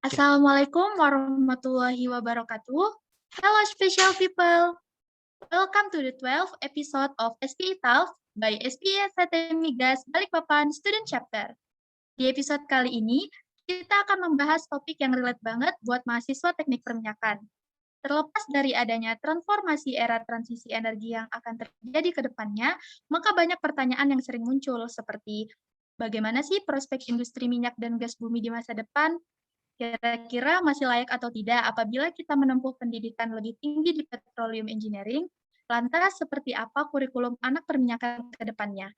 Assalamualaikum warahmatullahi wabarakatuh. Hello special people. Welcome to the 12th episode of SPE Talks by SPE STM Migas Balikpapan Student Chapter. Di episode kali ini, kita akan membahas topik yang relate banget buat mahasiswa teknik perminyakan. Terlepas dari adanya transformasi era transisi energi yang akan terjadi ke depannya, maka banyak pertanyaan yang sering muncul seperti bagaimana sih prospek industri minyak dan gas bumi di masa depan? Kira-kira masih layak atau tidak apabila kita menempuh pendidikan lebih tinggi di petroleum engineering? Lantas, seperti apa kurikulum anak perminyakan ke depannya?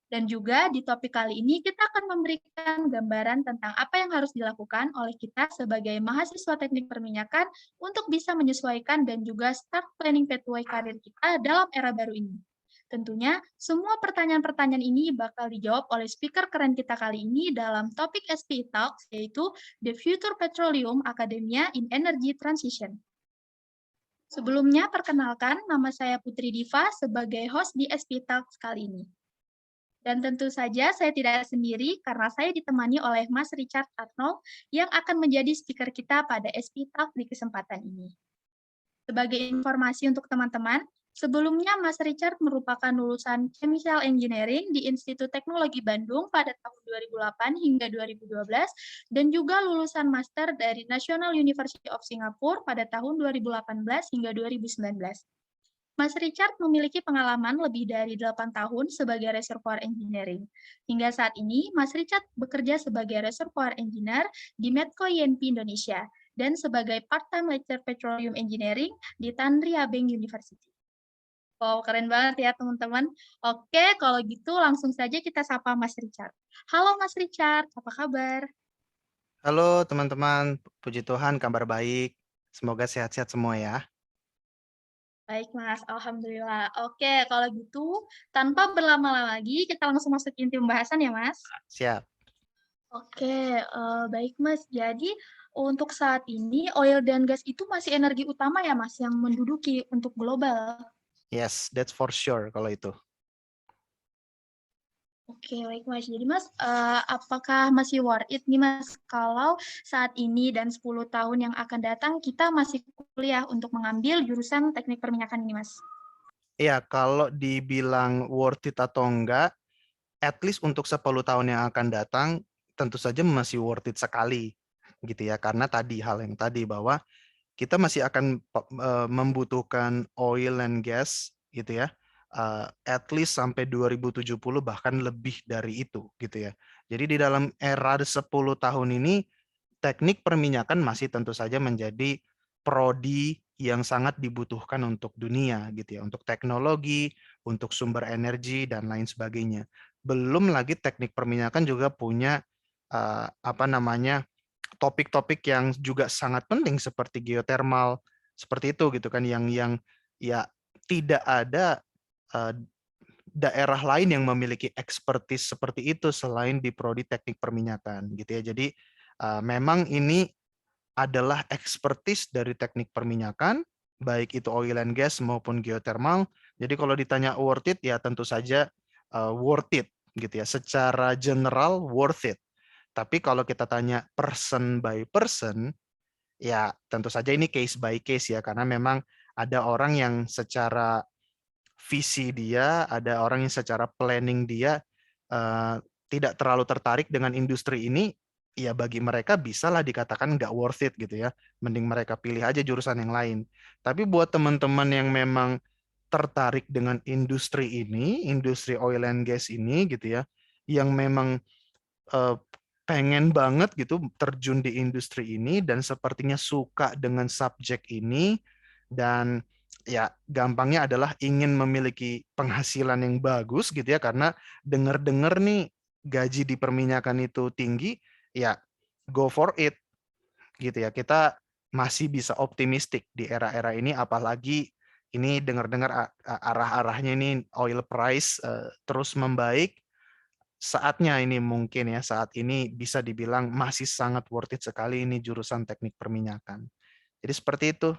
Dan juga di topik kali ini kita akan memberikan gambaran tentang apa yang harus dilakukan oleh kita sebagai mahasiswa teknik perminyakan untuk bisa menyesuaikan dan juga start planning pathway karir kita dalam era baru ini. Tentunya, semua pertanyaan-pertanyaan ini bakal dijawab oleh speaker keren kita kali ini dalam topik SPE Talks, yaitu The Future Petroleum Academia in Energy Transition. Sebelumnya, perkenalkan, nama saya Putri Diva sebagai host di SPE Talks kali ini. Dan tentu saja saya tidak sendiri karena saya ditemani oleh Mas Richard Arnold yang akan menjadi speaker kita pada SPE Talk di kesempatan ini. Sebagai informasi untuk teman-teman, sebelumnya Mas Richard merupakan lulusan Chemical Engineering di Institut Teknologi Bandung pada tahun 2008 hingga 2012 dan juga lulusan master dari National University of Singapore pada tahun 2018 hingga 2019. Mas Richard memiliki pengalaman lebih dari 8 tahun sebagai reservoir engineering. Hingga saat ini, Mas Richard bekerja sebagai reservoir engineer di Medco INP Indonesia dan sebagai part-time lecturer petroleum engineering di Tanri Abeng University. Wow, keren banget ya teman-teman. Oke, kalau gitu langsung saja kita sapa Mas Richard. Halo Mas Richard, apa kabar? Halo teman-teman, puji Tuhan kabar baik. Semoga sehat-sehat semua ya. Baik Mas, Alhamdulillah. Oke, kalau gitu tanpa berlama-lama lagi, kita langsung masuk inti pembahasan ya Mas. Siap. Oke, baik Mas. Jadi untuk saat ini oil dan gas itu masih energi utama ya Mas yang menduduki untuk global? Yes, that's for sure kalau itu. Oke, baik Mas. Jadi Mas, apakah masih worth it nih Mas kalau saat ini dan 10 tahun yang akan datang kita masih kuliah untuk mengambil jurusan teknik perminyakan ini Mas? Iya, kalau dibilang worth it atau enggak, at least untuk 10 tahun yang akan datang, tentu saja masih worth it sekali. Gitu ya, karena tadi hal yang tadi bahwa kita masih akan membutuhkan oil and gas gitu ya. At least sampai 2070 bahkan lebih dari itu gitu ya. Jadi di dalam era 10 tahun ini teknik perminyakan masih tentu saja menjadi prodi yang sangat dibutuhkan untuk dunia gitu ya, untuk teknologi, untuk sumber energi dan lain sebagainya. Belum lagi teknik perminyakan juga punya apa namanya topik-topik yang juga sangat penting seperti geothermal, seperti itu gitu kan yang ya tidak ada eh, daerah lain yang memiliki expertise seperti itu selain di prodi teknik perminyakan gitu ya. Jadi memang ini adalah expertise dari teknik perminyakan, baik itu oil and gas maupun geothermal. Jadi kalau ditanya worth it, ya tentu saja worth it gitu ya. Secara general worth it. Tapi kalau kita tanya person by person, ya tentu saja ini case by case ya, karena memang ada orang yang secara visi dia, ada orang yang secara planning dia eh, tidak terlalu tertarik dengan industri ini, ya bagi mereka bisalah dikatakan nggak worth it gitu ya. Mending mereka pilih aja jurusan yang lain. Tapi buat teman-teman yang memang tertarik dengan industri ini, industri oil and gas ini gitu ya, yang memang eh, pengen banget gitu terjun di industri ini dan sepertinya suka dengan subjek ini dan ya gampangnya adalah ingin memiliki penghasilan yang bagus gitu ya karena denger-dengar nih gaji di perminyakan itu tinggi ya go for it gitu ya kita masih bisa optimistik di era-era ini apalagi ini dengar-dengar arah-arahnya ini oil price terus membaik saatnya ini mungkin ya saat ini bisa dibilang masih sangat worth it sekali ini jurusan teknik perminyakan. Jadi seperti itu